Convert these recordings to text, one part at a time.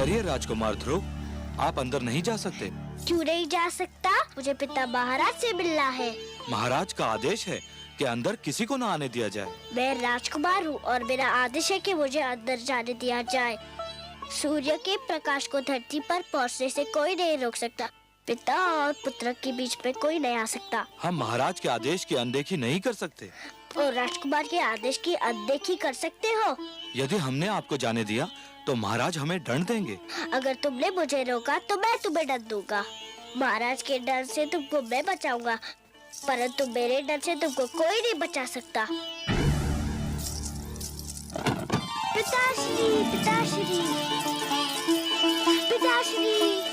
ठहरिए राजकुमार ध्रुव, आप अंदर नहीं जा सकते। क्यों नहीं जा सकता? मुझे पिता महाराज से मिलना है। महाराज का आदेश है कि अंदर किसी को न आने दिया जाए। मैं राजकुमार हूँ और मेरा आदेश है कि मुझे अंदर जाने दिया जाए। सूर्य के प्रकाश को धरती पर पहुँचने से कोई नहीं रोक सकता। पिता और पुत्र के बीच में कोई नहीं आ सकता। हम महाराज के आदेश की अनदेखी नहीं कर सकते। और राजकुमार के आदेश की अनदेखी कर सकते हो? यदि हमने आपको जाने दिया तो महाराज हमें दंड देंगे। अगर तुमने मुझे रोका तो मैं तुम्हें दंड दूंगा। महाराज के डर से तुमको मैं बचाऊंगा, परंतु मेरे डर से तुमको कोई नहीं बचा सकता। पिताश्री, पिताश्री, पिताश्री।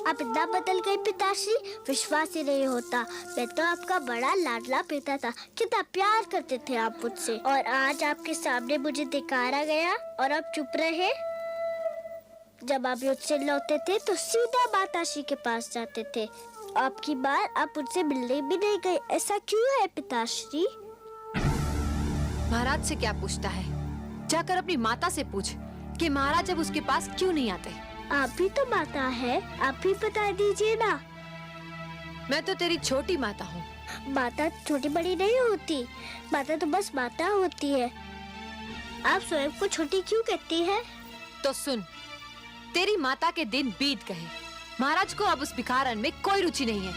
आप इतना बदल गए पिताश्री, विश्वास ही नहीं होता। मैं तो आपका बड़ा लाडला पिता था, कितना प्यार करते थे आप मुझसे, और आज आपके सामने मुझे धिक्कारा गया और आप चुप रहे। जब आप युद्ध से लौटते थे तो सीधा माताश्री के पास जाते थे। आपकी बार आप मुझसे मिलने भी नहीं गए, ऐसा क्यों है पिताश्री? महाराज से क्या पूछता है? जाकर अपनी माता से पूछ कि महाराज अब उसके पास क्यों नहीं आते। आप भी तो माता है, आप भी बता दीजिए ना। मैं तो तेरी छोटी माता हूँ। माता छोटी बड़ी नहीं होती, माता तो बस माता होती है। आप स्वयं को छोटी क्यों कहती है? तो सुन, तेरी माता के दिन बीत गए। महाराज को अब उस भिखारन में कोई रुचि नहीं है।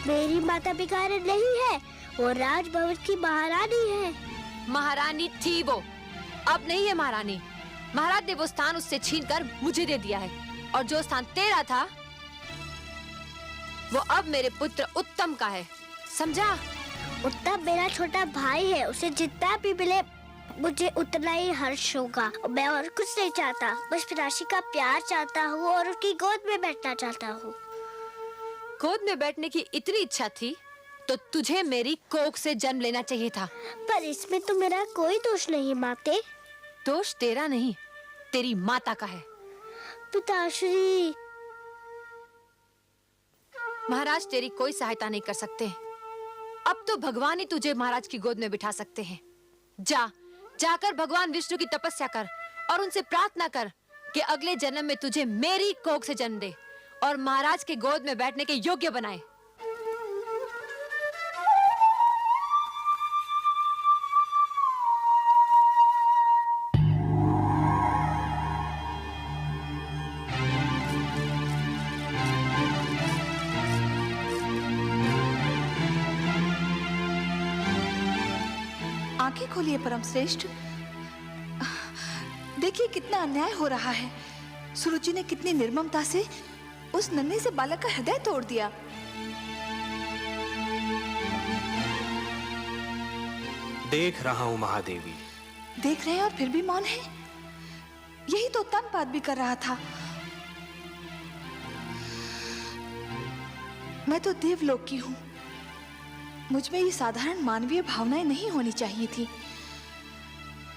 मेरी माता भिखारन नहीं है, वो राजभवन की महारानी है। महारानी थी वो, अब नहीं है महारानी। महाराज ने वो स्थान उससे छीनकर मुझे दे दिया है, और जो स्थान तेरा था वो अब मेरे पुत्र उत्तम का है, समझा? उत्तम मेरा छोटा भाई है, उसे जितना भी मिले मुझे उतना ही हर्ष होगा। मैं और कुछ नहीं चाहता, बस पिताश्री का प्यार चाहता हूँ और उसकी गोद में बैठना चाहता हूँ। गोद में बैठने की इतनी इच्छा थी तो तुझे मेरी कोख से जन्म लेना चाहिए था। पर इसमें तो मेरा कोई दोष नहीं माते। दोष तेरा नहीं, तेरी माता का है। पिताश्री, महाराज तेरी कोई सहायता नहीं कर सकते। अब तो भगवान ही तुझे महाराज की गोद में बिठा सकते हैं। जाकर भगवान विष्णु की तपस्या कर और उनसे प्रार्थना कर कि अगले जन्म में तुझे मेरी कोख से जन्म दे और महाराज के गोद में बैठने के योग्य बनाए। आंखें खोलिए परम श्रेष्ठ, देखिए कितना अन्याय हो रहा है। सुरुचि ने कितनी निर्ममता से उस नन्हे से बालक का हृदय तोड़ दिया। देख रहा हूं महादेवी। देख रहे हैं और फिर भी मौन है? यही तो तनपात भी कर रहा था। मैं तो देवलोक की हूं, मुझ में ये साधारण मानवीय भावनाएं नहीं होनी चाहिए थी,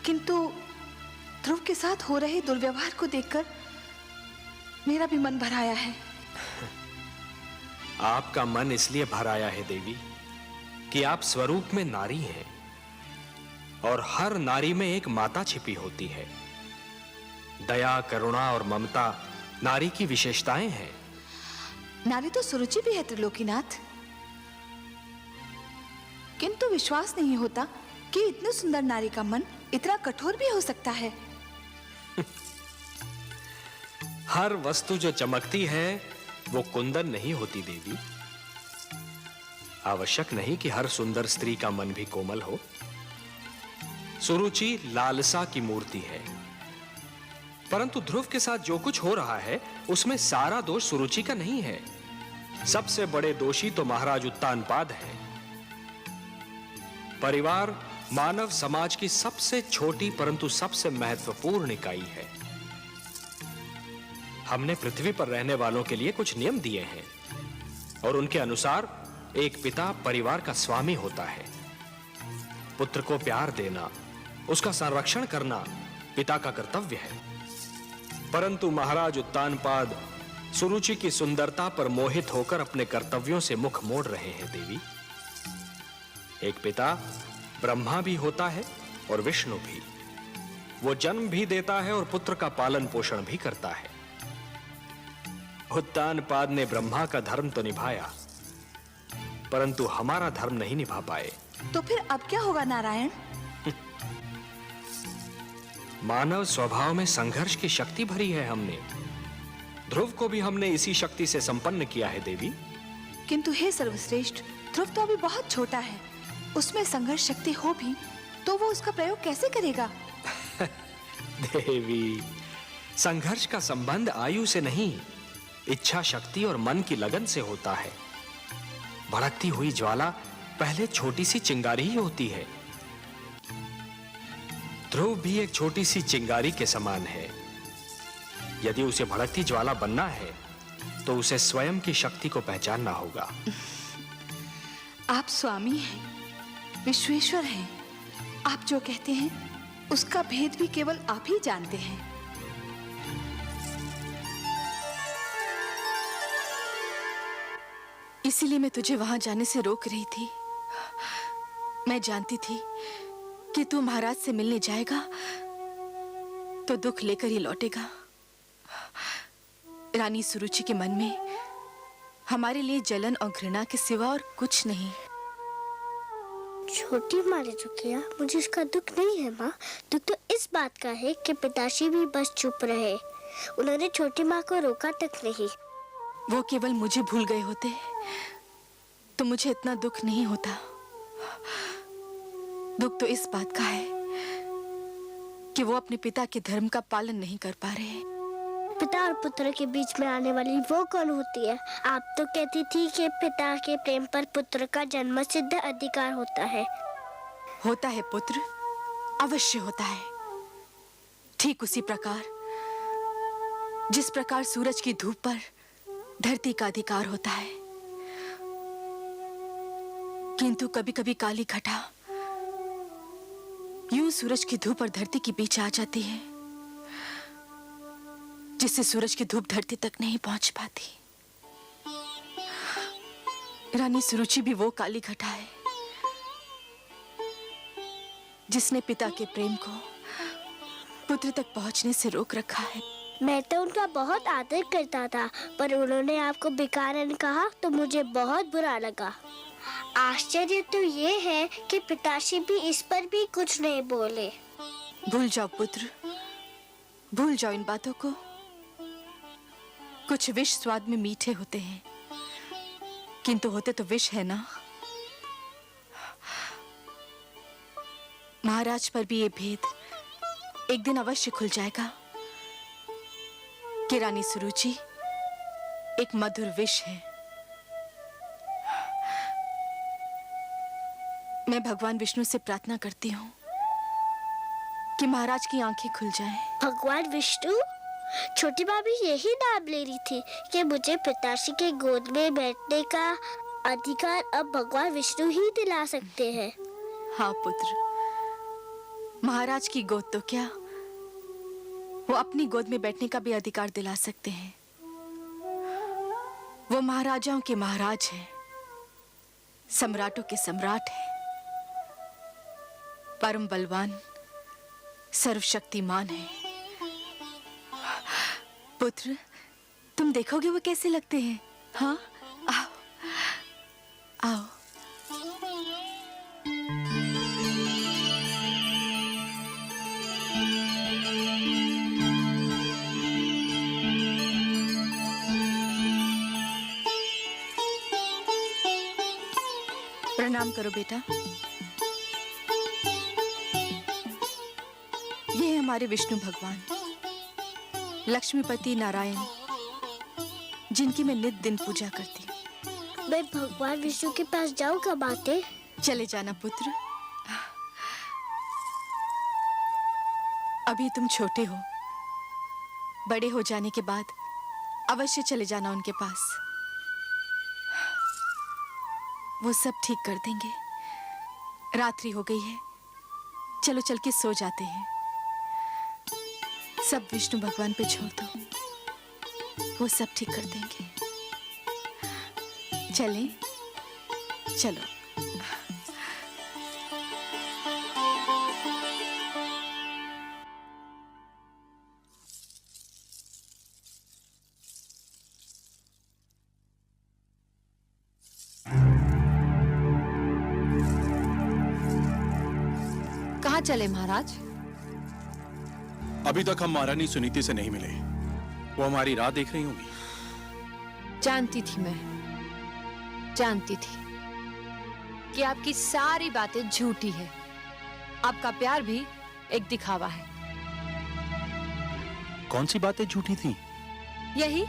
किंतु ध्रुव के साथ हो रहे दुर्व्यवहार को देखकर मेरा भी मन भर आया है। आपका मन इसलिए भर आया है देवी कि आप स्वरूप में नारी हैं और हर नारी में एक माता छिपी होती है। दया, करुणा और ममता नारी की विशेषताएं हैं। नारी तो सुरुचि भी है त्रिलोकीनाथ, किंतु विश्वास नहीं होता कि इतनी सुंदर नारी का मन इतना कठोर भी हो सकता है। हर वस्तु जो चमकती है वो कुंदन नहीं होती देवी। आवश्यक नहीं कि हर सुंदर स्त्री का मन भी कोमल हो। सुरुचि लालसा की मूर्ति है, परंतु ध्रुव के साथ जो कुछ हो रहा है उसमें सारा दोष सुरुचि का नहीं है। सबसे बड़े दोषी तो महाराज उत्तानपाद हैं। परिवार मानव समाज की सबसे छोटी परंतु सबसे महत्वपूर्ण इकाई है। हमने पृथ्वी पर रहने वालों के लिए कुछ नियम दिए हैं और उनके अनुसार एक पिता परिवार का स्वामी होता है। पुत्र को प्यार देना, उसका संरक्षण करना पिता का कर्तव्य है। परंतु महाराज उत्तानपाद सुरुचि की सुंदरता पर मोहित होकर अपने कर्तव्यों से मुख मोड़ रहे हैं देवी। एक पिता ब्रह्मा भी होता है और विष्णु भी। वो जन्म भी देता है और पुत्र का पालन पोषण भी करता है। उत्तानपाद ने ब्रह्मा का धर्म तो निभाया, परंतु हमारा धर्म नहीं निभा पाए। तो फिर अब क्या होगा नारायण? मानव स्वभाव में संघर्ष की शक्ति भरी है हमने। ध्रुव को भी हमने इसी शक्ति से संपन्न किया है देवी। किंतु हे सर्वश्रेष्ठ, ध्रुव तो अभी बहुत छोटा है। उसमें संघर्ष शक्ति हो भी तो वो उसका प्रयोग कैसे करेगा? देवी, संघर्ष का संबंध आयु से नहीं, इच्छा शक्ति और मन की लगन से होता है। भड़कती हुई ज्वाला पहले छोटी सी चिंगारी ही होती है। ध्रुव भी एक छोटी सी चिंगारी के समान है। यदि उसे भड़कती ज्वाला बनना है तो उसे स्वयं की शक्ति को पहचानना होगा। आप स्वामी हैं, विश्वेश्वर हैं। आप जो कहते हैं उसका भेद भी केवल आप ही जानते हैं। इसीलिए मैं तुझे वहां जाने से रोक रही थी। मैं जानती थी कि तू महाराज से मिलने जाएगा तो दुख लेकर ही लौटेगा। रानी सुरुचि के मन में हमारे लिए जलन और घृणा के सिवा और कुछ नहीं। छोटी माँ ने जो किया मुझे इसका दुख नहीं है माँ। दुख तो इस बात का है कि पिताश्री भी बस चुप रहे। उन्होंने छोटी माँ को रोका तक नहीं। वो केवल मुझे भूल गए होते तो मुझे इतना दुख नहीं होता। दुख तो इस बात का है कि वो अपने पिता के धर्म का पालन नहीं कर पा रहे। पिता और पुत्र के बीच में आने वाली वो कौन होती है? आप तो कहती थी कि पिता के प्रेम पर पुत्र का जन्म सिद्ध अधिकार होता है। होता है पुत्र, अवश्य होता है। ठीक उसी प्रकार जिस प्रकार सूरज की धूप पर धरती का अधिकार होता है। किंतु कभी कभी काली घटा यूं सूरज की धूप और धरती के बीच आ जाती है, जिससे सूरज की धूप धरती तक नहीं पहुंच पाती। रानी सुरुचि भी वो काली घटा है जिसने पिता के प्रेम को पुत्र तक पहुंचने से रोक रखा है। मैं तो उनका बहुत आदर करता था, पर उन्होंने आपको बेकारन कहा तो मुझे बहुत बुरा लगा। आश्चर्य तो ये है कि पिताश्री भी इस पर भी कुछ नहीं बोले। भूल जाओ पुत्र, भूल जाओ इन बातों को। कुछ विष स्वाद में मीठे होते हैं, किंतु होते तो विष है ना। महाराज पर भी ये भेद एक दिन अवश्य खुल जाएगा कि रानी सुरुचि एक मधुर विष है। मैं भगवान विष्णु से प्रार्थना करती हूँ कि महाराज की आंखें खुल जाएं। भगवान विष्णु? छोटी भाभी यही नाम ले रही थी कि मुझे पिताश्री के गोद में बैठने का अधिकार अब भगवान विष्णु ही दिला सकते हैं। हाँ पुत्र, महाराज की गोद तो क्या, वो अपनी गोद में बैठने का भी अधिकार दिला सकते हैं। वो महाराजाओं के महाराज हैं, सम्राटों के सम्राट हैं, परम बलवान, सर्वशक्तिमान है। पुत्र, तुम देखोगे वो कैसे लगते हैं। हाँ, आओ आओ। प्रणाम करो बेटा। ये है हमारे विष्णु भगवान, लक्ष्मीपति नारायण, जिनकी मैं नित दिन पूजा करती हूँ। मैं भगवान विष्णु के पास जाऊँ कब आते? चले जाना पुत्र, अभी तुम छोटे हो। बड़े हो जाने के बाद अवश्य चले जाना उनके पास। वो सब ठीक कर देंगे। रात्रि हो गई है, चलो चल के सो जाते हैं। सब विष्णु भगवान पे छोड़ दो, वो सब ठीक कर देंगे। चलें? चलो। कहाँ चले महाराज? अभी तक हम महारानी सुनीति से नहीं मिले। वो हमारी राह देख रही होंगी। जानती थी, मैं जानती थी कि आपकी सारी बातें झूठी है। आपका प्यार भी एक दिखावा है। कौन सी बातें झूठी थी? यही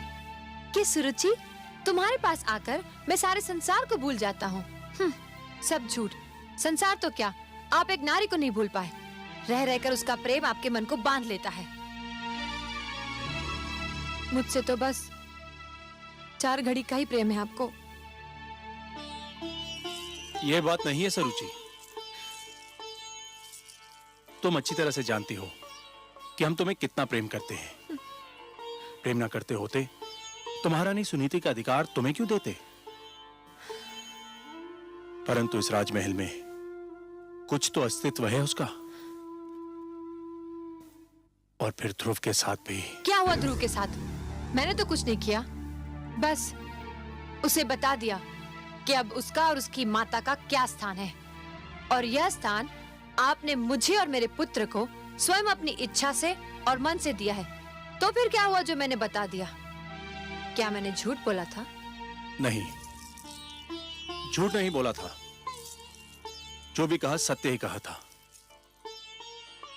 कि सुरुचि, तुम्हारे पास आकर मैं सारे संसार को भूल जाता हूँ। सब झूठ। संसार तो क्या, आप एक नारी को नहीं भूल पाए। रह रहकर उसका प्रेम आपके मन को बांध लेता है। मुझसे तो बस 4 घड़ी का ही प्रेम है आपको। यह बात नहीं है सरुचि। तुम अच्छी तरह से जानती हो कि हम तुम्हें कितना प्रेम करते हैं। प्रेम ना करते होते तो महारानी सुनीति का अधिकार तुम्हें क्यों देते? परंतु इस राजमहल में कुछ तो अस्तित्व है उसका। और फिर ध्रुव के साथ भी। क्या हुआ ध्रुव के साथ? मैंने तो कुछ नहीं किया, बस उसे बता दिया कि अब उसका और उसकी माता का क्या स्थान है। और यह स्थान आपने मुझे और मेरे पुत्र को स्वयं अपनी इच्छा से और मन से दिया है। तो फिर क्या हुआ जो मैंने बता दिया? क्या मैंने झूठ बोला था? नहीं, झूठ नहीं बोला था। जो भी कहा सत्य ही कहा था।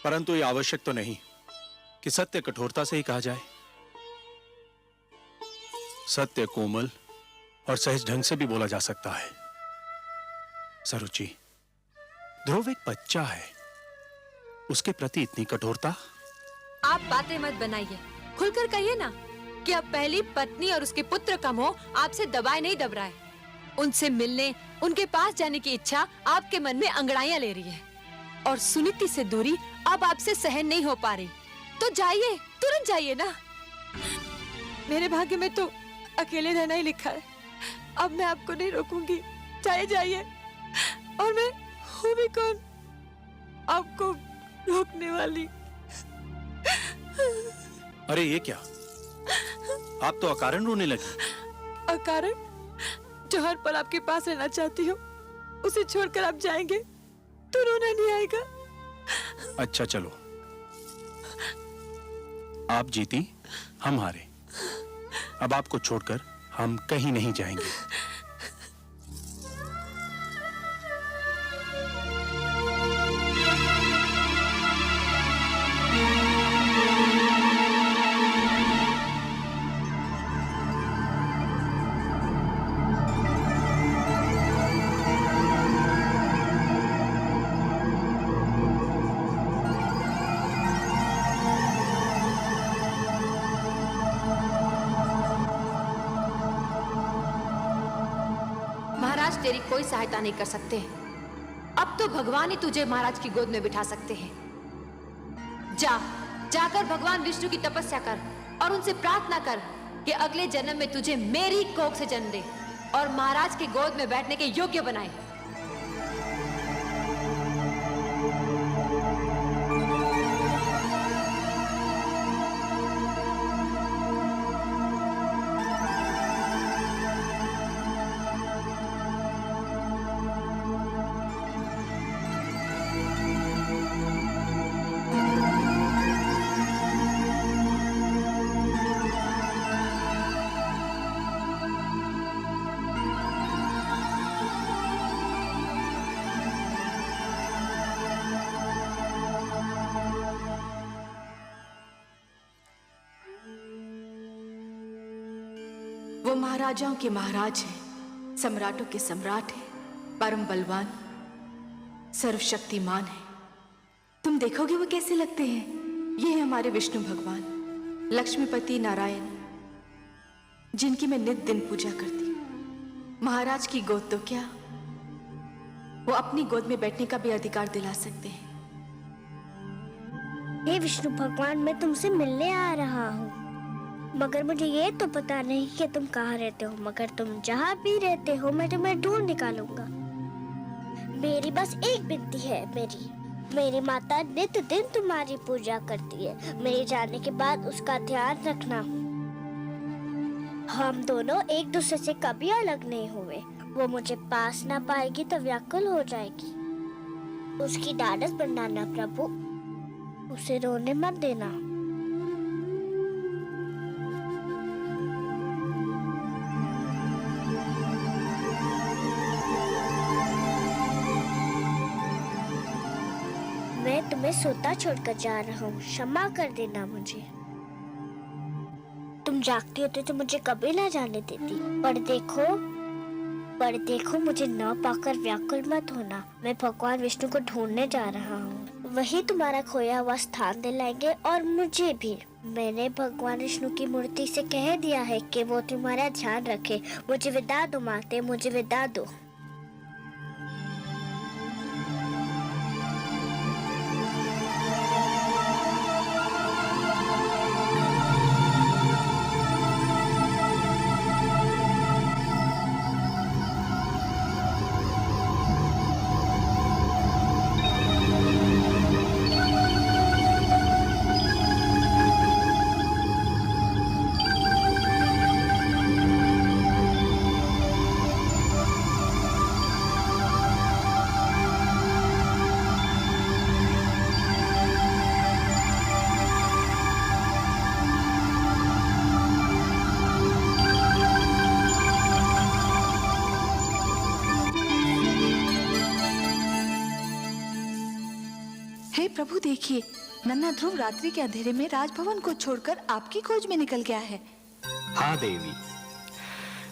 परंतु यह आवश्यक तो नहीं कि सत्य कठोरता से ही कहा जाए। सत्य कोमल और सहज ढंग से भी बोला जा सकता है। सरुचि, ध्रुव एक बच्चा है, उसके प्रति इतनी कठोरता? आप बातें मत बनाइए, खुलकर कहिए ना कि अब पहली पत्नी और उसके पुत्र का मोह आपसे दबाए नहीं दब रहा है। उनसे मिलने, उनके पास जाने की इच्छा आपके मन में अंगड़ाइयां ले रही है। और सुनीति से दूरी अब आपसे सहन नहीं हो पा रही। तो जाइए, तुरंत जाइए ना। मेरे भाग्य में तो अकेले रहना ही लिखा है। अब मैं आपको नहीं रोकूंगी। जाइए जाइए। और मैं हूँ भी कौन आपको रोकने वाली? अरे ये क्या, आप तो अकारण रोने लगी। अकारण? जो हर पल आपके पास रहना चाहती हो, उसे छोड़कर आप जाएंगे तो रोना नहीं आएगा? अच्छा चलो, आप जीती, हम हारे। अब आपको छोड़कर हम कहीं नहीं जाएंगे। महाराज तेरी कोई सहायता नहीं कर सकते। अब तो भगवान ही तुझे महाराज की गोद में बिठा सकते हैं। जाकर भगवान विष्णु की तपस्या कर और उनसे प्रार्थना कर कि अगले जन्म में तुझे मेरी कोख से जन्म दे और महाराज की गोद में बैठने के योग्य बनाए। वो महाराजाओं के महाराज हैं, सम्राटों के सम्राट हैं, परम बलवान, सर्वशक्तिमान है। तुम देखोगे वो कैसे लगते हैं। ये है हमारे विष्णु भगवान, लक्ष्मीपति नारायण, जिनकी मैं नित दिन पूजा करती। महाराज की गोद तो क्या, वो अपनी गोद में बैठने का भी अधिकार दिला सकते हैं। हे विष्णु भगवान, मैं तुमसे मिलने आ रहा हूँ, मगर मुझे ये तो पता नहीं कि तुम कहाँ रहते हो। मगर तुम जहाँ भी रहते हो मैं तुम्हें ढूंढ निकालूंगा। मेरी बस एक विनती है, मेरी माता नित दिन तुम्हारी पूजा करती है। मेरे जाने के बाद उसका ध्यान रखना। हम दोनों एक दूसरे से कभी अलग नहीं हुए। वो मुझे पास ना पाएगी तो व्याकुल हो जाएगी। उसकी ढाढ़स बढ़ाना प्रभु, उसे रोने मत देना। मैं तुम्हें सोता छोड़कर जा रहा हूँ, क्षमा कर देना मुझे। तुम जागती होती तो मुझे कभी ना जाने देती। पर देखो मुझे न पाकर व्याकुल मत होना। मैं भगवान विष्णु को ढूंढने जा रहा हूँ। वही तुम्हारा खोया हुआ स्थान दिलाएंगे और मुझे भी। मैंने भगवान विष्णु की मूर्ति से कह दिया है कि वो तुम्हारा ध्यान रखे। मुझे विदा दो माते, मुझे विदा दो। हे प्रभु, देखिए नन्हा ध्रुव रात्रि के अंधेरे में राजभवन को छोड़कर आपकी खोज में निकल गया है। हाँ देवी,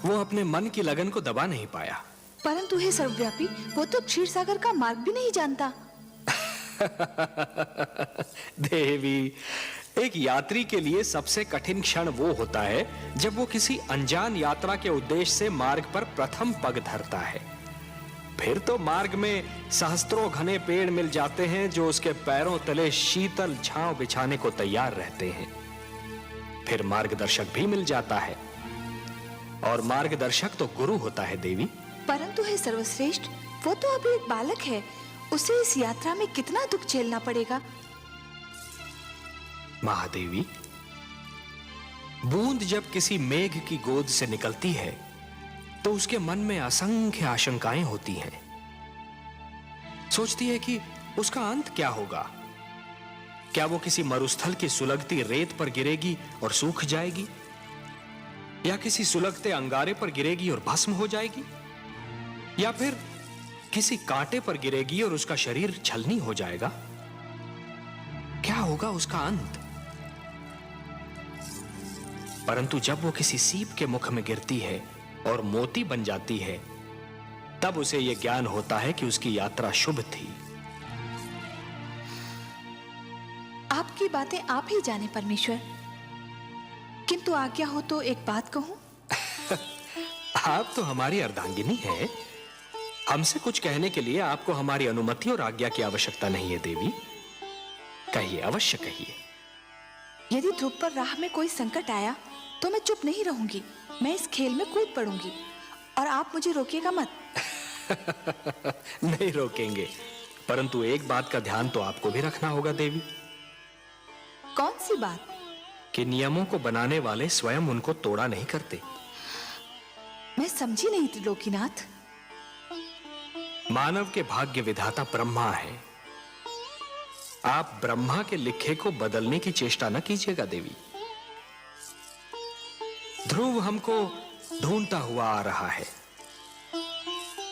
वो अपने मन की लगन को दबा नहीं पाया। परंतु हे सर्वव्यापी, वो तो क्षीर सागर का मार्ग भी नहीं जानता। देवी, एक यात्री के लिए सबसे कठिन क्षण वो होता है जब वो किसी अनजान यात्रा के उद्देश्य से मार्ग पर प्रथम पग धरता है। फिर तो मार्ग में सहस्त्रों घने पेड़ मिल जाते हैं जो उसके पैरों तले शीतल छांव बिछाने को तैयार रहते हैं। फिर मार्गदर्शक भी मिल जाता है, और मार्गदर्शक तो गुरु होता है देवी। परंतु हे सर्वश्रेष्ठ, वो तो अभी एक बालक है। उसे इस यात्रा में कितना दुख झेलना पड़ेगा। महादेवी, बूंद जब किसी मेघ की गोद से निकलती है तो उसके मन में असंख्य आशंकाएं होती हैं। सोचती है कि उसका अंत क्या होगा। क्या वो किसी मरुस्थल की सुलगती रेत पर गिरेगी और सूख जाएगी, या किसी सुलगते अंगारे पर गिरेगी और भस्म हो जाएगी, या फिर किसी कांटे पर गिरेगी और उसका शरीर छलनी हो जाएगा। क्या होगा उसका अंत। परंतु जब वो किसी सीप के मुख में गिरती है और मोती बन जाती है, तब उसे यह ज्ञान होता है कि उसकी यात्रा शुभ थी। आपकी बातें आप ही जाने परमेश्वर, किंतु आज्ञा हो तो एक बात कहूं। आप तो हमारी अर्धांगिनी हैं। हमसे कुछ कहने के लिए आपको हमारी अनुमति और आज्ञा की आवश्यकता नहीं है देवी। कहिए, अवश्य कहिए। यदि ध्रुव पर राह में कोई संकट आया तो मैं चुप नहीं रहूंगी। मैं इस खेल में कूद पड़ूंगी और आप मुझे रोकिएगा मत। नहीं रोकेंगे, परंतु एक बात का ध्यान तो आपको भी रखना होगा देवी। कौन सी बात? कि नियमों को बनाने वाले स्वयं उनको तोड़ा नहीं करते। मैं समझी नहीं त्रिलोकीनाथ। मानव के भाग्य विधाता ब्रह्मा है। आप ब्रह्मा के लिखे को बदलने की चेष्टा न कीजिएगा देवी। ध्रुव हमको ढूंढता हुआ आ रहा है,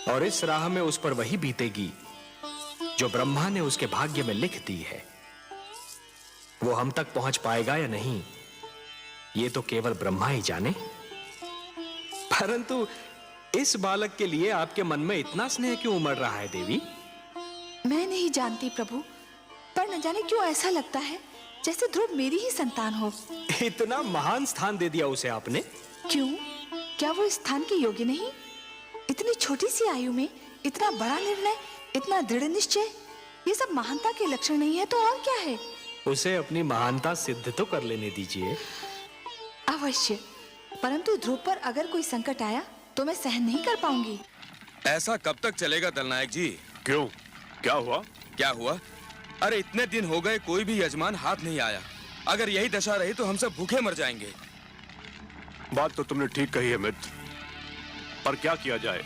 और इस राह में उस पर वही बीतेगी जो ब्रह्मा ने उसके भाग्य में लिख दी है। वो हम तक पहुंच पाएगा या नहीं, ये तो केवल ब्रह्मा ही जाने। परंतु इस बालक के लिए आपके मन में इतना स्नेह क्यों उमड़ रहा है देवी? मैं नहीं जानती प्रभु, पर न जाने क्यों ऐसा लगता है जैसे ध्रुव मेरी ही संतान हो। इतना महान स्थान दे दिया उसे आपने। क्यों? क्या वो इस स्थान के योग्य नहीं? इतनी छोटी सी आयु में इतना बड़ा निर्णय, इतना दृढ़ निश्चय, ये सब महानता के लक्षण नहीं है तो और क्या है? उसे अपनी महानता सिद्ध तो कर लेने दीजिए। अवश्य, परंतु ध्रुव पर अगर कोई संकट आया तो मैं सहन नहीं कर पाऊंगी। ऐसा कब तक चलेगा दलनायक जी? क्यों, क्या हुआ? क्या हुआ? अरे इतने दिन हो गए कोई भी यजमान हाथ नहीं आया। अगर यही दशा रही तो हम सब भूखे मर जाएंगे। बात तो तुमने ठीक कही है मित्र, पर क्या किया जाए?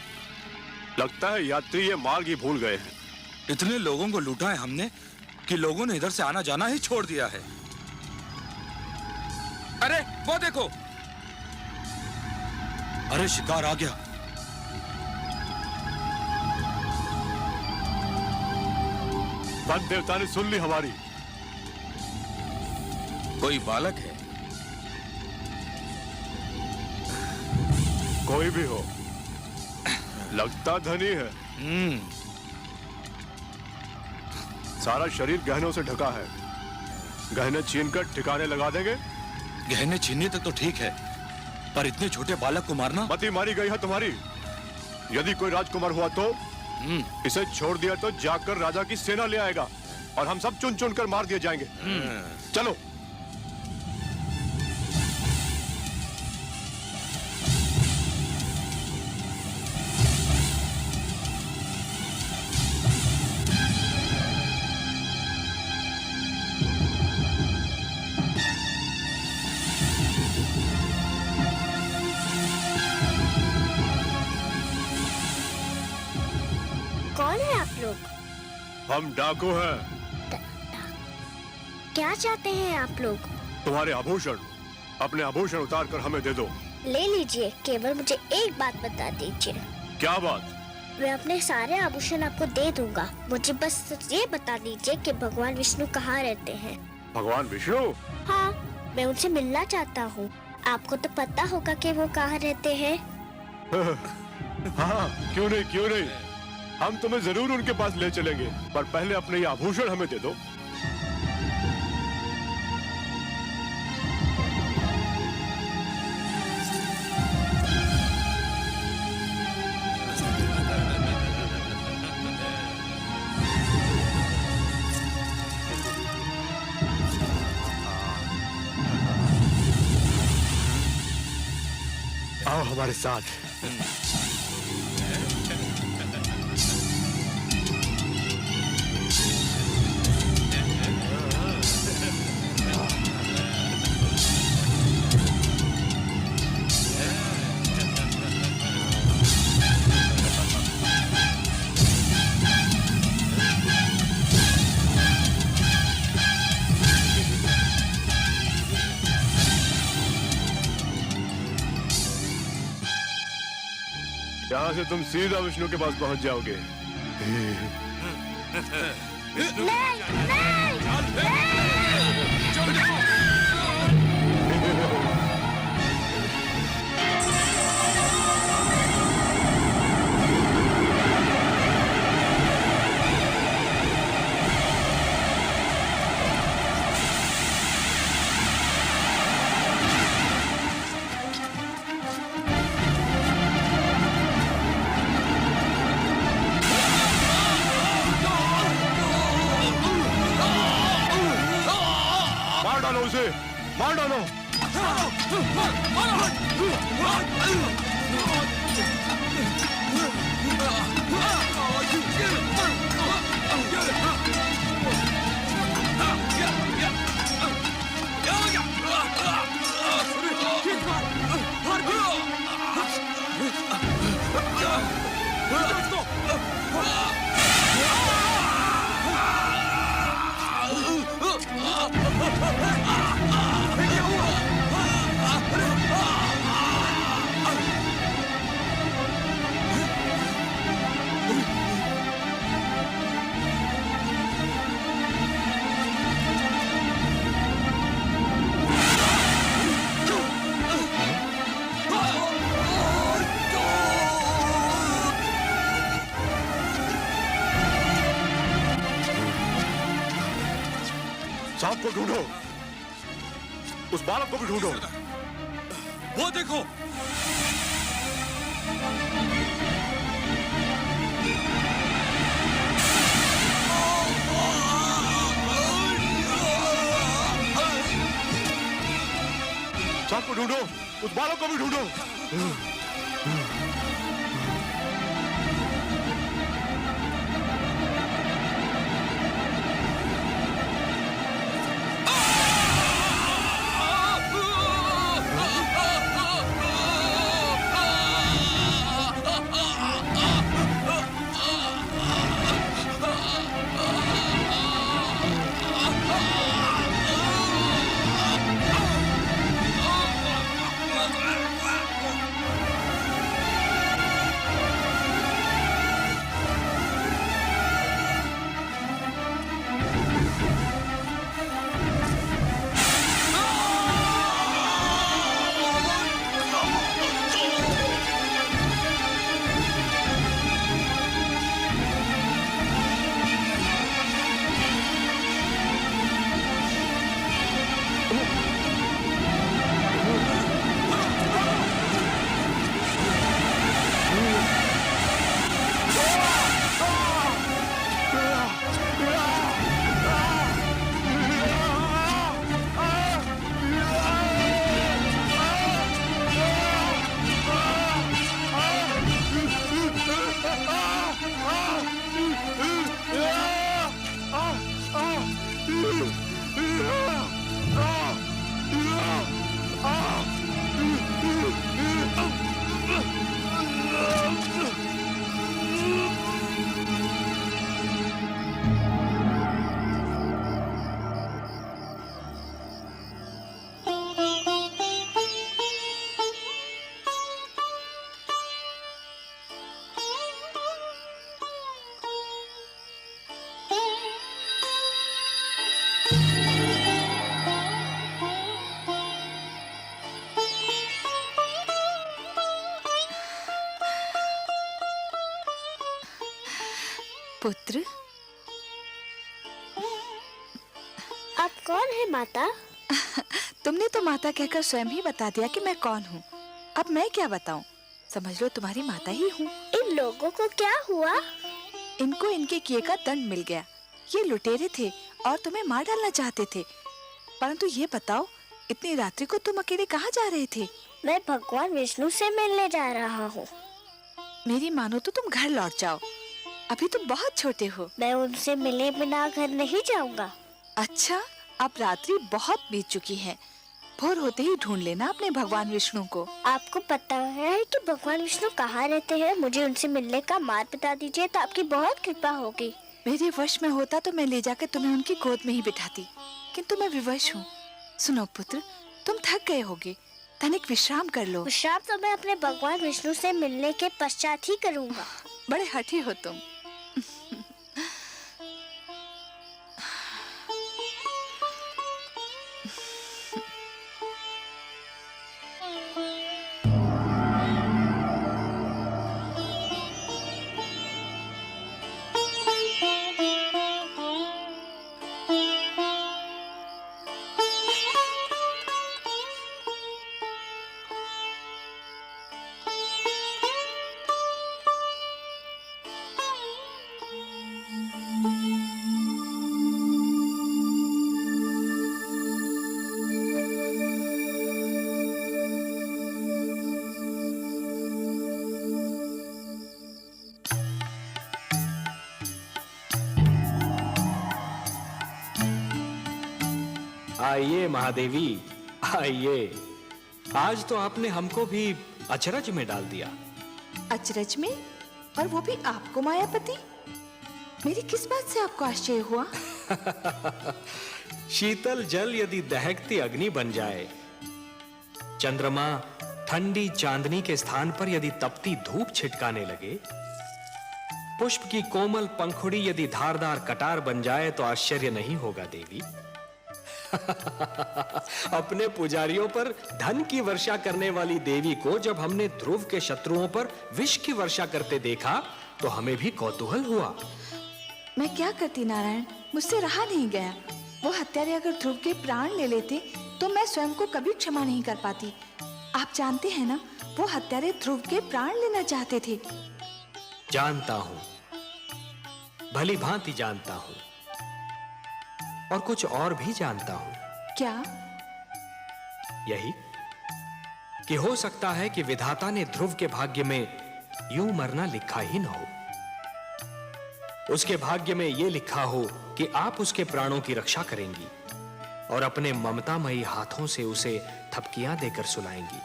लगता है यात्री ये मार्ग ही भूल गए हैं। इतने लोगों को लूटा है हमने कि लोगों ने इधर से आना जाना ही छोड़ दिया है। अरे वो देखो, अरे शिकार आ गया। वन देवता ने सुन ली हमारी। कोई बालक है। कोई भी हो, लगता धनी है। सारा शरीर गहनों से ढका है। गहने छीनकर ठिकाने लगा देंगे। गहने छीनने तक तो ठीक है, पर इतने छोटे बालक को मारना। मती मारी गई है तुम्हारी। यदि कोई राजकुमार हुआ तो इसे छोड़ दिया तो जाकर राजा की सेना ले आएगा और हम सब चुन चुन कर मार दिए जाएंगे। चलो। कौन है आप लोग? हम डाकू हैं। क्या चाहते हैं आप लोग? तुम्हारे आभूषण, अपने आभूषण उतार कर हमें दे दो। ले लीजिए, केवल मुझे एक बात बता दीजिए। क्या बात? मैं अपने सारे आभूषण आपको दे दूंगा। मुझे बस ये बता दीजिए कि भगवान विष्णु कहाँ रहते हैं। भगवान विष्णु? हाँ, मैं उनसे मिलना चाहता हूँ। आपको तो पता होगा कि वो कहाँ रहते हैं। हाँ, क्यों नहीं, क्यों नहीं। हम तुम्हें जरूर उनके पास ले चलेंगे, पर पहले अपने ये आभूषण हमें दे दो। आओ हमारे साथ। यहाँ से तुम सीधा विष्णु के पास पहुंच जाओगे। मार डालो उसे, मार डालो। सांप को ढूंढो, उस बालक को भी ढूंढो। वो देखो, राम को ढूंढो, उस बालक को भी ढूंढो। पुत्र, आप कौन है माता? तुमने तो माता कहकर स्वयं ही बता दिया कि मैं कौन हूँ। अब मैं क्या बताऊँ? समझ लो तुम्हारी माता ही हूँ। इन लोगों को क्या हुआ? इनको इनके किए का दंड मिल गया। ये लुटेरे थे और तुम्हें मार डालना चाहते थे। परंतु ये बताओ, इतनी रात्रि को तुम अकेले कहाँ जा रहे थे? मैं भगवान विष्णु से मिलने जा रहा हूँ। मेरी मानो तो तुम घर लौट जाओ, अभी तुम बहुत छोटे हो। मैं उनसे मिले बिना घर नहीं जाऊंगा। अच्छा, अब रात्रि बहुत बीत चुकी है। भोर होते ही ढूंढ लेना अपने भगवान विष्णु को। आपको पता है कि भगवान विष्णु कहाँ रहते हैं? मुझे उनसे मिलने का मार्ग बता दीजिए तो आपकी बहुत कृपा होगी। मेरे वश में होता तो मैं ले जाकर तुम्हें उनकी गोद में ही बिठाती, किंतु मैं विवश हूँ। सुनो पुत्र, तुम थक गए होगे, तनिक विश्राम कर लो। विश्राम तो मैं अपने भगवान विष्णु से मिलने के पश्चात ही करूँगा। बड़े हठी हो तुम। आइए महादेवी, आइए। आज तो आपने हमको भी अचरज में डाल दिया। अचरज में? और वो भी आपको मायापति? मेरी किस बात से आपको आश्चर्य हुआ? शीतल जल यदि दहकती अग्नि बन जाए, चंद्रमा ठंडी चांदनी के स्थान पर यदि तपती धूप छिटकाने लगे, पुष्प की कोमल पंखुड़ी यदि धारदार कटार बन जाए तो आश्चर्य नहीं होगा देवी। अपने पुजारियों पर धन की वर्षा करने वाली देवी को जब हमने ध्रुव के शत्रुओं पर विष की वर्षा करते देखा तो हमें भी कौतूहल हुआ। मैं क्या करती नारायण, मुझसे रहा नहीं गया। वो हत्यारे अगर ध्रुव के प्राण ले लेते तो मैं स्वयं को कभी क्षमा नहीं कर पाती। आप जानते हैं ना, वो हत्यारे ध्रुव के प्राण लेना चाहते थे। जानता हूं, भली भांति जानता हूं, और कुछ और भी जानता हूं। क्या? यही कि हो सकता है कि विधाता ने ध्रुव के भाग्य में यूं मरना लिखा ही न हो। उसके भाग्य में यह लिखा हो कि आप उसके प्राणों की रक्षा करेंगी और अपने ममतामयी हाथों से उसे थपकियां देकर सुलाएंगी,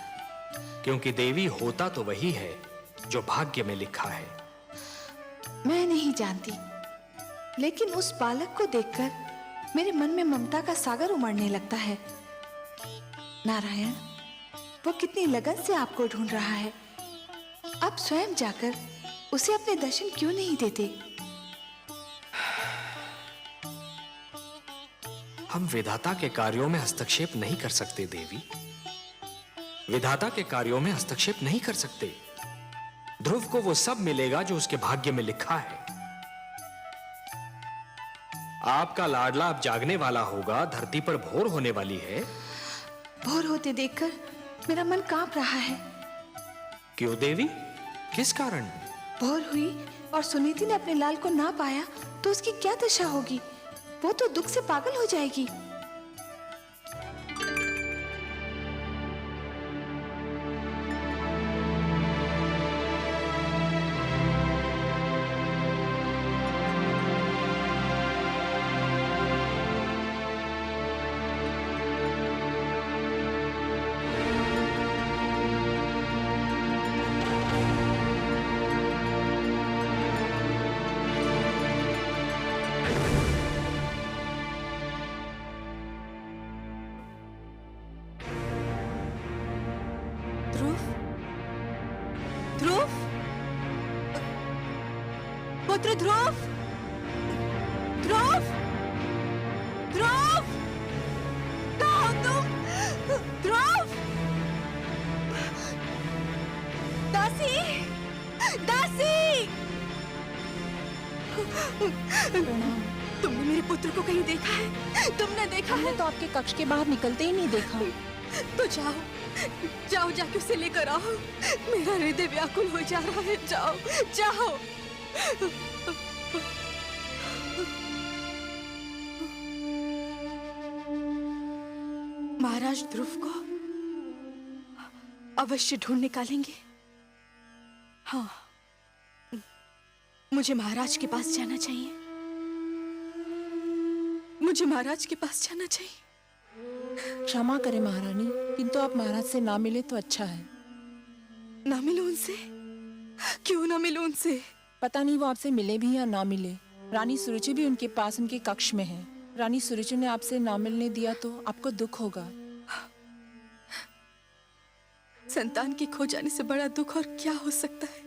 क्योंकि देवी होता तो वही है जो भाग्य में लिखा है। मैं नहीं जानती, लेकिन उस बालक को देखकर मेरे मन में ममता का सागर उमड़ने लगता है। नारायण, वो कितनी लगन से आपको ढूंढ रहा है। आप स्वयं जाकर उसे अपने दर्शन क्यों नहीं देते? हम विधाता के कार्यों में हस्तक्षेप नहीं कर सकते देवी, विधाता के कार्यों में हस्तक्षेप नहीं कर सकते। ध्रुव को वो सब मिलेगा जो उसके भाग्य में लिखा है। आपका लाडला अब जागने वाला होगा, धरती पर भोर होने वाली है। भोर होते देखकर मेरा मन कांप रहा है। क्यों देवी, किस कारण? भोर हुई और सुनीति ने अपने लाल को ना पाया तो उसकी क्या दशा होगी? वो तो दुख से पागल हो जाएगी। ध्रुव, पुत्र ध्रुव, ध्रुव, ध्रुव, कहाँ हो तुम? ध्रुव, दासी, दासी, तुमने मेरे पुत्र को कहीं देखा है? तुमने देखा है? तो आपके कक्ष के बाहर निकलते ही नहीं देखा। तो जाओ, जाओ जाके उसे लेकर आओ। मेरा हृदय व्याकुल हो जा रहा है। जाओ, जाओ। महाराज ध्रुव को अवश्य ढूंढ निकालेंगे। हाँ, मुझे महाराज के पास जाना चाहिए। मुझे महाराज के पास जाना चाहिए। क्षमा करें महारानी, किंतु आप महाराज से ना मिले तो अच्छा है। ना मिलो उनसे? क्यों ना मिलो उनसे? पता नहीं वो आपसे मिले भी या ना मिले। रानी सुरुचि भी उनके पास उनके कक्ष में है। रानी सुरुचि ने आपसे ना मिलने दिया तो आपको दुख होगा। संतान के खो जाने से बड़ा दुख और क्या हो सकता है?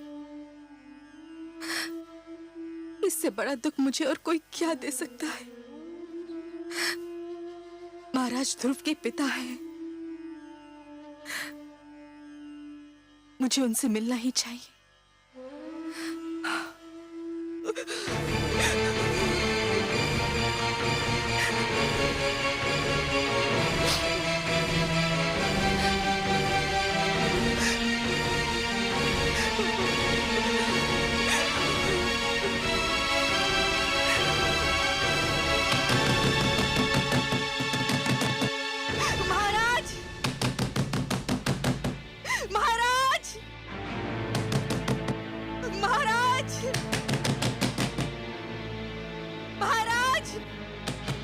इससे बड़ा दुख मुझे और कोई क्या दे सकता है? महाराज ध्रुव के पिता हैं। मुझे उनसे मिलना ही चाहिए।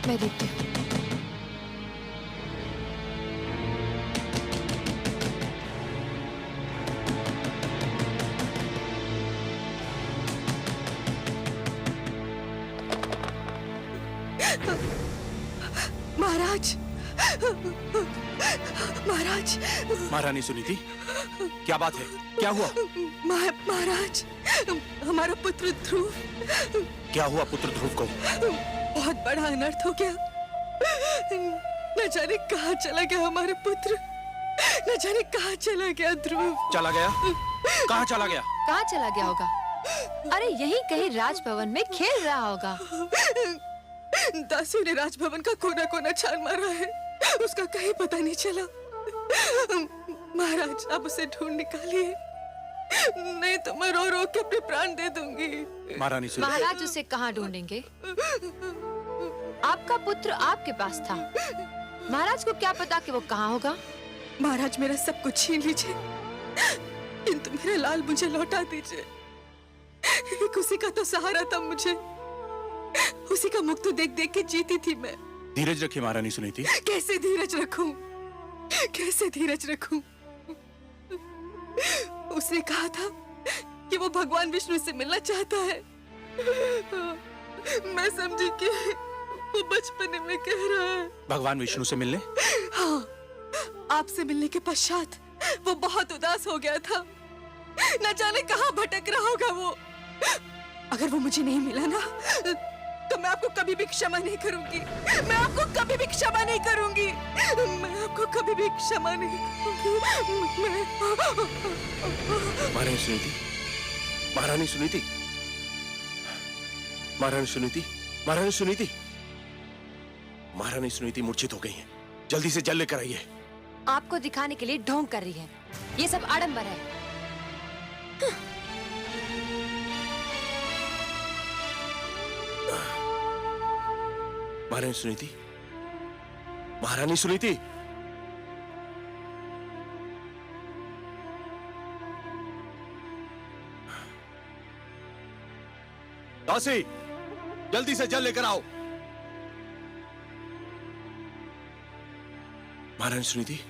मैं देखती हूँ। महाराज, महाराज। महारानी सुनीति, क्या बात है? क्या हुआ? महाराज, हमारा पुत्र ध्रुव। क्या हुआ पुत्र ध्रुव को? बहुत बड़ा अनर्थ हो गया। न जाने कहाँ चला गया हमारा पुत्र। न जाने कहाँ चला गया ध्रुव। चला गया? कहाँ चला गया? कहाँ चला गया होगा? अरे यही कहीं राजभवन में खेल रहा होगा। दासी ने राजभवन का कोना कोना छान मारा है, उसका कहीं पता नहीं चला। महाराज, आप उसे ढूंढ निकालिए, नहीं तो मैं रो रो के अपने प्राण दे दूंगी। महारानी सुनीति, महाराज उसे कहाँ ढूंढेंगे? आपका पुत्र आपके पास था। महाराज को क्या पता कि वो कहाँ होगा? महाराज मेरा सब कुछ छीन लीजिए, किंतु मेरा लाल मुझे लौटा दीजिए। एक उसी का तो सहारा था मुझे, उसी का मुख तो देख देख के जीती थी मैं। धीरज रखिए महारानी सुनीति। कैसे धीरज रखूं, कैसे धीरज रखूं? उसने कहा था कि वो भगवान विष्णु से मिलना चाहता है। मैं समझी कि वो बचपने में कह रहा है। भगवान विष्णु से मिलने? हाँ, आपसे मिलने के पश्चात वो बहुत उदास हो गया था। न जाने कहाँ भटक रहा होगा वो। अगर वो मुझे नहीं मिला ना, तो मैं आपको कभी भी क्षमा नहीं करूंगी। मैं आपको कभी भी क्षमा नहीं करूंगी। मैं आपको कभी भी क्षमा नहीं करूंगी। महारानी सुनीति, महारानी सुनीति, महारानी सुनीति, महारानी सुनीति, महारानी सुनीति मूर्छित हो गई हैं। जल्दी से जल लेकर आइए। आपको दिखाने के लिए ढोंग कर रही है। ये सब आडंबर है। महारानी सुनीति, महारानी सुनीति, दासी, जल्दी से जल लेकर आओ। महारानी सुनीति,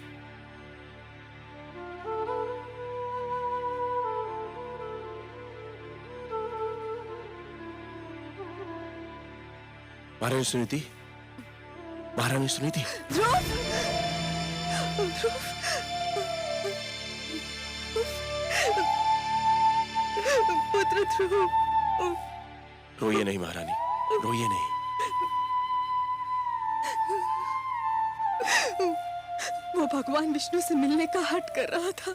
महारानी सुनीति, महारानी सुनीति। ध्रुव, पुत्र ध्रुव। रोइए नहीं महारानी, रोइए नहीं। वो भगवान विष्णु से मिलने का हट कर रहा था।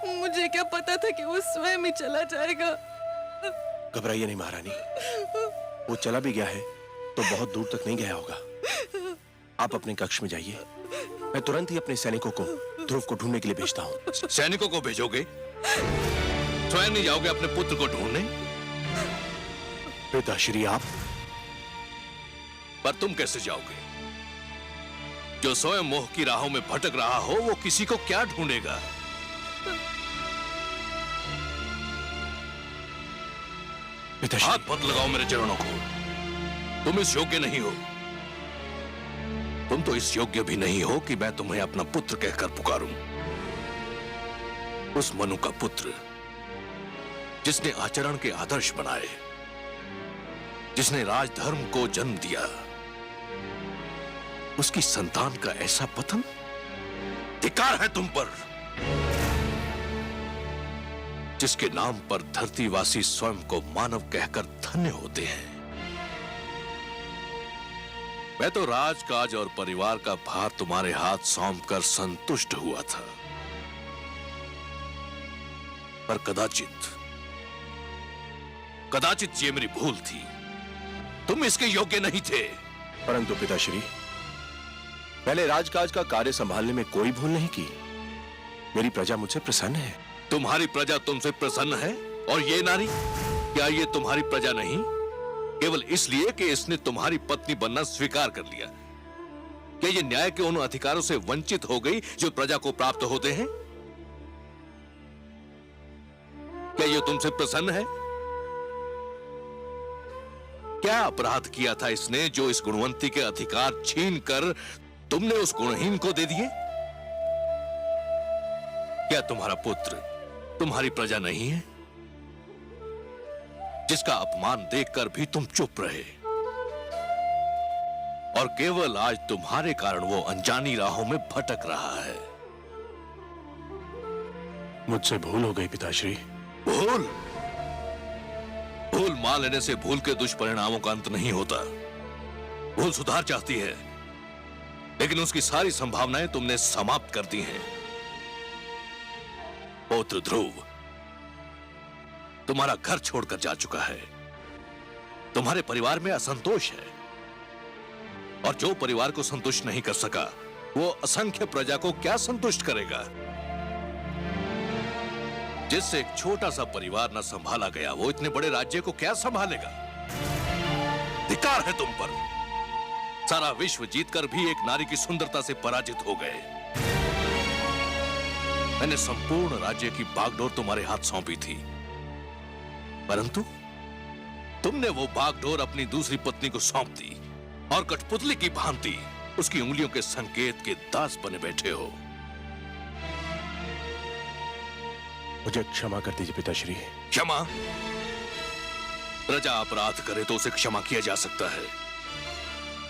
मुझे क्या पता था कि वो स्वयं ही चला जाएगा। घबराइए नहीं महारानी, वो चला भी गया है तो बहुत दूर तक नहीं गया होगा। आप अपने कक्ष में जाइए, मैं तुरंत ही अपने सैनिकों को ध्रुव को ढूंढने के लिए भेजता हूँ। सैनिकों को भेजोगे? स्वयं नहीं जाओगे अपने पुत्र को ढूंढने? पिताश्री आप? पर तुम कैसे जाओगे? जो स्वयं मोह की राहों में भटक रहा हो वो किसी को क्या ढूंढेगा? हाथ मत लगाओ मेरे चरणों को। तुम इस योग्य नहीं हो। तुम तो इस योग्य भी नहीं हो कि मैं तुम्हें अपना पुत्र कहकर पुकारूं। उस मनु का पुत्र जिसने आचरण के आदर्श बनाए, जिसने राजधर्म को जन्म दिया, उसकी संतान का ऐसा पतन? धिक्कार है तुम पर, जिसके नाम पर धरतीवासी स्वयं को मानव कहकर धन्य होते हैं। मैं तो राजकाज और परिवार का भार तुम्हारे हाथ सौंपकर संतुष्ट हुआ था, पर कदाचित ये मेरी भूल थी। तुम इसके योग्य नहीं थे। परंतु पिताश्री, मैंने राजकाज का कार्य संभालने में कोई भूल नहीं की। मेरी प्रजा मुझसे प्रसन्न है। तुम्हारी प्रजा तुमसे प्रसन्न है? और ये नारी, क्या ये तुम्हारी प्रजा नहीं? केवल इसलिए कि इसने तुम्हारी पत्नी बनना स्वीकार कर लिया। क्या ये न्याय के उन अधिकारों से वंचित हो गई जो प्रजा को प्राप्त होते हैं? क्या ये तुमसे प्रसन्न है? क्या अपराध किया था इसने जो इस गुणवंती के अधिकार छीनकर तुमने उस गुणहीन को दे दिए? क्या तुम्हारा पुत्र तुम्हारी प्रजा नहीं है, जिसका अपमान देखकर भी तुम चुप रहे? और केवल आज तुम्हारे कारण वो अनजानी राहों में भटक रहा है। मुझसे भूल हो गई पिताश्री। भूल मान लेने से भूल के दुष्परिणामों का अंत नहीं होता। भूल सुधार चाहती है, लेकिन उसकी सारी संभावनाएं तुमने समाप्त कर दी हैं। पौत्र ध्रुव तुम्हारा घर छोड़कर जा चुका है। तुम्हारे परिवार में असंतोष है, और जो परिवार को संतुष्ट नहीं कर सका वो असंख्य प्रजा को क्या संतुष्ट करेगा? जिससे एक छोटा सा परिवार न संभाला गया, वो इतने बड़े राज्य को क्या संभालेगा? धिक्कार है तुम पर। सारा विश्व जीतकर भी एक नारी की सुंदरता से पराजित हो गए। मैंने संपूर्ण राज्य की बागडोर तुम्हारे हाथ सौंपी थी, परंतु तुमने वो बागडोर अपनी दूसरी पत्नी को सौंप दी और कठपुतली की भांति उसकी उंगलियों के संकेत के दास बने बैठे हो। मुझे क्षमा कर दीजिए पिताश्री। क्षमा? प्रजा अपराध करे तो उसे क्षमा किया जा सकता है,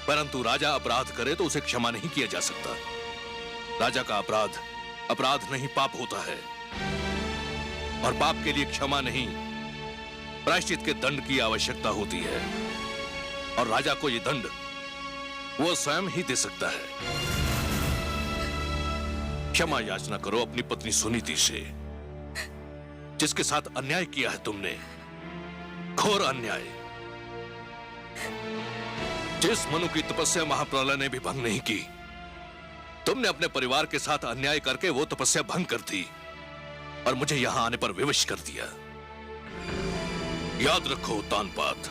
परंतु राजा अपराध करे तो उसे क्षमा नहीं किया जा सकता। राजा का अपराध अपराध नहीं पाप होता है, और पाप के लिए क्षमा नहीं प्रायश्चित के दंड की आवश्यकता होती है, और राजा को यह दंड वो स्वयं ही दे सकता है। क्षमा याचना करो अपनी पत्नी सुनीति से, जिसके साथ अन्याय किया है तुमने, घोर अन्याय। जिस मनु की तपस्या महाप्रलय ने भी भंग नहीं की, तुमने अपने परिवार के साथ अन्याय करके वो तपस्या भंग कर दी और मुझे यहां आने पर विवश कर दिया। याद रखो तानपात,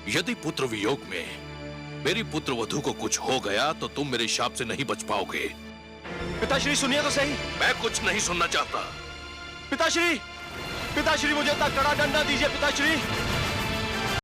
यदि पुत्र वियोग में मेरी पुत्र वधू को कुछ हो गया तो तुम मेरे शाप से नहीं बच पाओगे। पिताश्री सुनिए तो सही। मैं कुछ नहीं सुनना चाहता। पिताश्री, पिताश्री मुझे इतना कड़ा डंडा दीजिए पिताश्री।